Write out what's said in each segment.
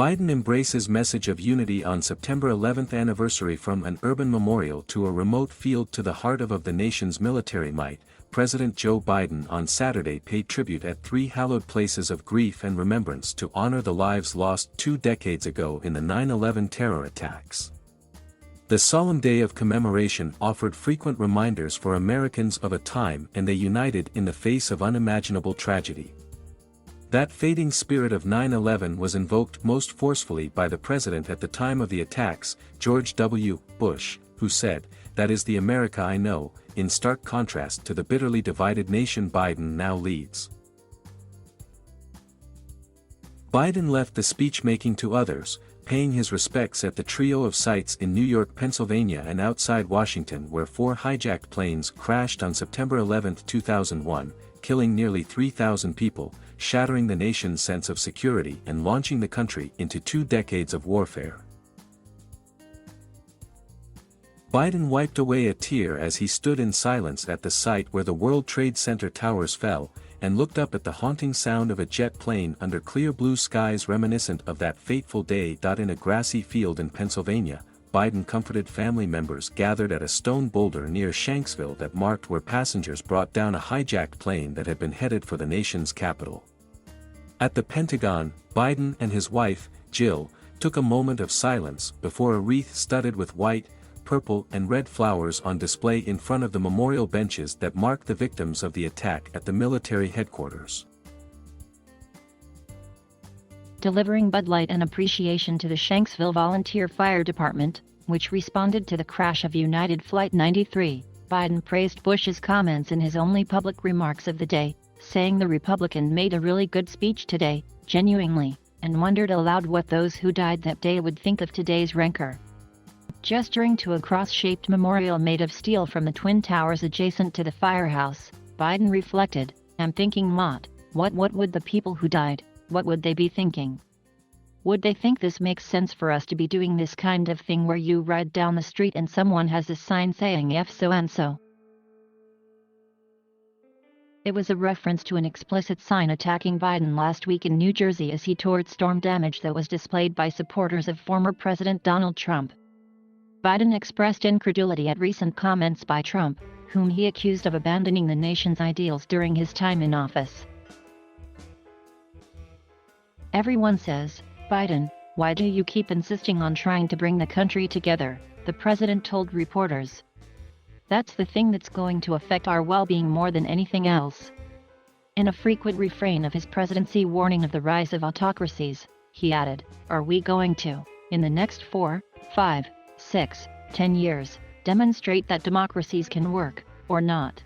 Biden embraces message of unity on September 11th anniversary from an urban memorial to a remote field to the heart of the nation's military might. President Joe Biden on Saturday paid tribute at 3 hallowed places of grief and remembrance to honor the lives lost 2 decades ago in the 9/11 terror attacks. The solemn day of commemoration offered frequent reminders for Americans of a time and they united in the face of unimaginable tragedy. That fading spirit of 9/11 was invoked most forcefully by the president at the time of the attacks, George W. Bush, who said, "That is the America I know," in stark contrast to the bitterly divided nation Biden now leads. Biden left the speech-making to others, paying his respects at the trio of sites in New York, Pennsylvania and outside Washington where 4 hijacked planes crashed on September 11, 2001, killing nearly 3,000 people, shattering the nation's sense of security and launching the country into 2 decades of warfare. Biden wiped away a tear as he stood in silence at the site where the World Trade Center towers fell, and looked up at the haunting sound of a jet plane under clear blue skies reminiscent of that fateful day. In a grassy field in Pennsylvania, Biden comforted family members gathered at a stone boulder near Shanksville that marked where passengers brought down a hijacked plane that had been headed for the nation's capital. At the Pentagon, Biden and his wife, Jill, took a moment of silence before a wreath studded with white, purple and red flowers on display in front of the memorial benches that mark the victims of the attack at the military headquarters. Delivering Bud Light and appreciation to the Shanksville Volunteer Fire Department, which responded to the crash of United Flight 93, Biden praised Bush's comments in his only public remarks of the day, saying the Republican made a really good speech today, genuinely, and wondered aloud what those who died that day would think of today's rancor. Gesturing to a cross-shaped memorial made of steel from the Twin Towers adjacent to the firehouse, Biden reflected, "I'm thinking what would the people who died, what would they be thinking? Would they think this makes sense for us to be doing this kind of thing where you ride down the street and someone has a sign saying F so and so?" It was a reference to an explicit sign attacking Biden last week in New Jersey as he toured storm damage that was displayed by supporters of former President Donald Trump. Biden expressed incredulity at recent comments by Trump, whom he accused of abandoning the nation's ideals during his time in office. "Everyone says, 'Biden, why do you keep insisting on trying to bring the country together?' the president told reporters. "That's the thing that's going to affect our well-being more than anything else." In a frequent refrain of his presidency warning of the rise of autocracies, he added, "Are we going to, in the next 4, 5, 6, 10 years, demonstrate that democracies can work, or not?"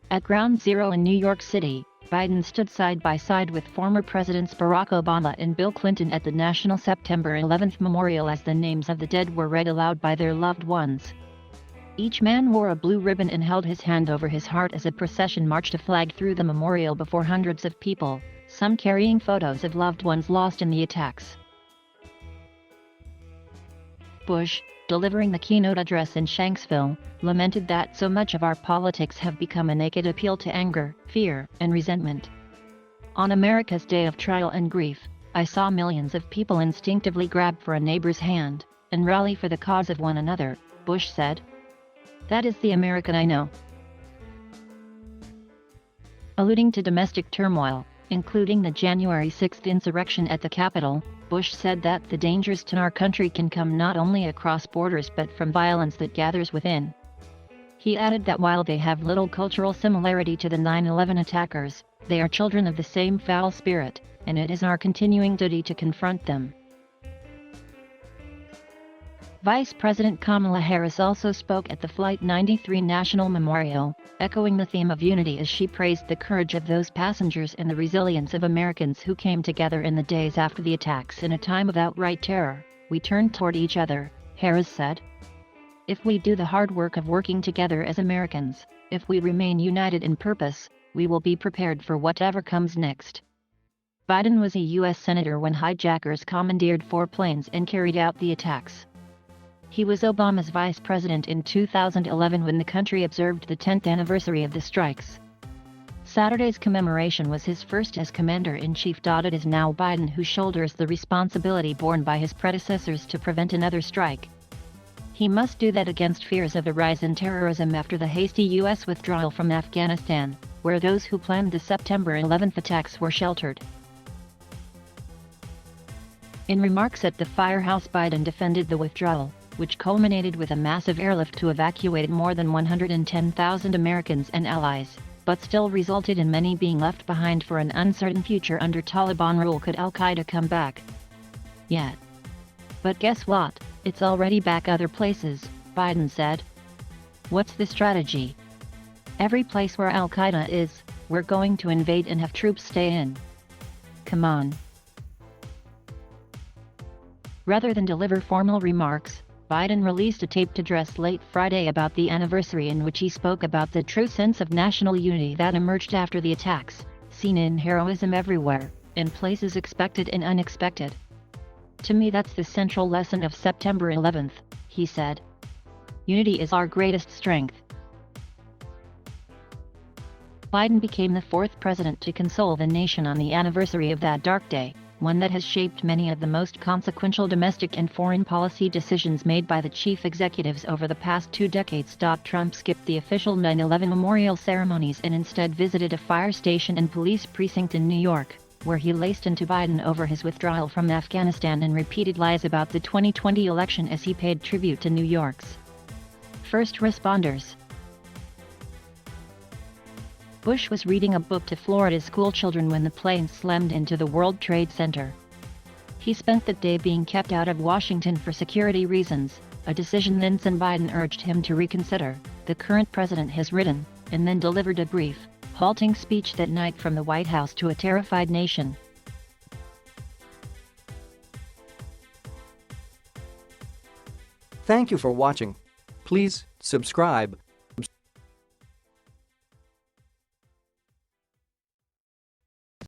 At Ground Zero in New York City, Biden stood side by side with former Presidents Barack Obama and Bill Clinton at the National September 11th Memorial as the names of the dead were read aloud by their loved ones. Each man wore a blue ribbon and held his hand over his heart as a procession marched a flag through the memorial before hundreds of people, some carrying photos of loved ones lost in the attacks. Bush, delivering the keynote address in Shanksville, lamented that so much of our politics have become a naked appeal to anger, fear, and resentment. "On America's day of trial and grief, I saw millions of people instinctively grab for a neighbor's hand and rally for the cause of one another," Bush said. "That is the American I know." Alluding to domestic turmoil, including the January 6 insurrection at the Capitol, Bush said that the dangers to our country can come not only across borders but from violence that gathers within. He added that while they have little cultural similarity to the 9/11 attackers, they are children of the same foul spirit, and it is our continuing duty to confront them. Vice President Kamala Harris also spoke at the Flight 93 National Memorial, echoing the theme of unity as she praised the courage of those passengers and the resilience of Americans who came together in the days after the attacks. "In a time of outright terror, we turned toward each other," Harris said. "If we do the hard work of working together as Americans, if we remain united in purpose, we will be prepared for whatever comes next." Biden was a U.S. Senator when hijackers commandeered 4 planes and carried out the attacks. He was Obama's vice president in 2011 when the country observed the 10th anniversary of the strikes. Saturday's commemoration was his first as commander-in-chief. It is now Biden who shoulders the responsibility borne by his predecessors to prevent another strike. He must do that against fears of a rise in terrorism after the hasty U.S. withdrawal from Afghanistan, where those who planned the September 11th attacks were sheltered. In remarks at the firehouse, Biden defended the withdrawal, which culminated with a massive airlift to evacuate more than 110,000 Americans and allies, but still resulted in many being left behind for an uncertain future under Taliban rule. Could Al-Qaeda come back? Yet. But guess what? It's already back other places, Biden said. What's the strategy? Every place where Al-Qaeda is, we're going to invade and have troops stay in. Come on. Rather than deliver formal remarks, Biden released a taped address late Friday about the anniversary in which he spoke about the true sense of national unity that emerged after the attacks, seen in heroism everywhere, in places expected and unexpected. To me, that's the central lesson of September 11th, he said. Unity is our greatest strength. Biden became the fourth president to console the nation on the anniversary of that dark day, one that has shaped many of the most consequential domestic and foreign policy decisions made by the chief executives over the past 2 decades. Trump skipped the official 9/11 memorial ceremonies and instead visited a fire station and police precinct in New York, where he laced into Biden over his withdrawal from Afghanistan and repeated lies about the 2020 election as he paid tribute to New York's first responders. Bush was reading a book to Florida's schoolchildren when the plane slammed into the World Trade Center. He spent the day being kept out of Washington for security reasons, a decision then Biden urged him to reconsider, the current president has written, and then delivered a brief, halting speech that night from the White House to a terrified nation. Thank you for watching. Please subscribe.